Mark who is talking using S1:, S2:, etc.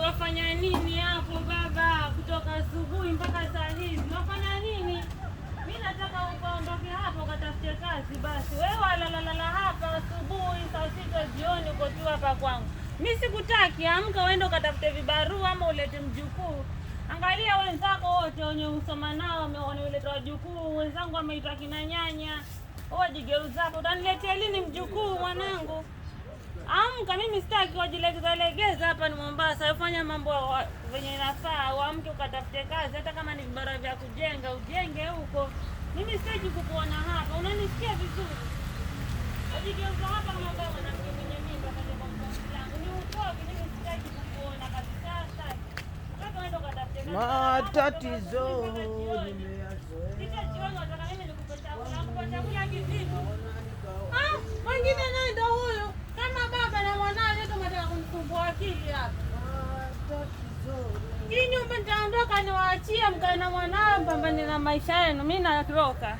S1: wafanya nini hapo baba? Kutoka asubuhi mpaka saa hizi wafanya nini? Mimi nataka ukaondoke hapo ukatafute kazi basi. Wewe walalala hapa asubuhi saa 6 jioni uko tu hapa kwangu. Mimi sikutaki, amka uende ukatafute vibarua ama ulete mjukuu. Angalia wenzako wote wenye usoma nao wameuleta wajukuu, wenzangu wameitwa kina nyanya. Wajigeuzapo, utaniletea lini mjukuu mwanangu? Amka, mimi sitaki wajilegeza hapa ni Mombasa. Ufanya mambo venye inafaa, uamke ukatafute kazi, hata kama ni vibara vya kujenga, ujenge huko. Mimi sitaki kukuona hapa, unanisikia vizuri? Wajigeuza hapa kama baba na mwenye mimba kaja kwa mtoto wangu. Ni utoke, mimi sitaki kukuona kabisa sasa. Sasa uende ukatafute kazi.
S2: Matatizo nimeyazoea.
S1: Jioni nataka mimi nikupe chakula, nakupa chakula kivipi? Mwingine naye ndo huyo. Kama baba na mwanae ndio mtaka kunisumbua akili hapa. Hii nyumba nitaondoka niwaachie mkae na mwanao mpambane na maisha yenu. Mimi naondoka.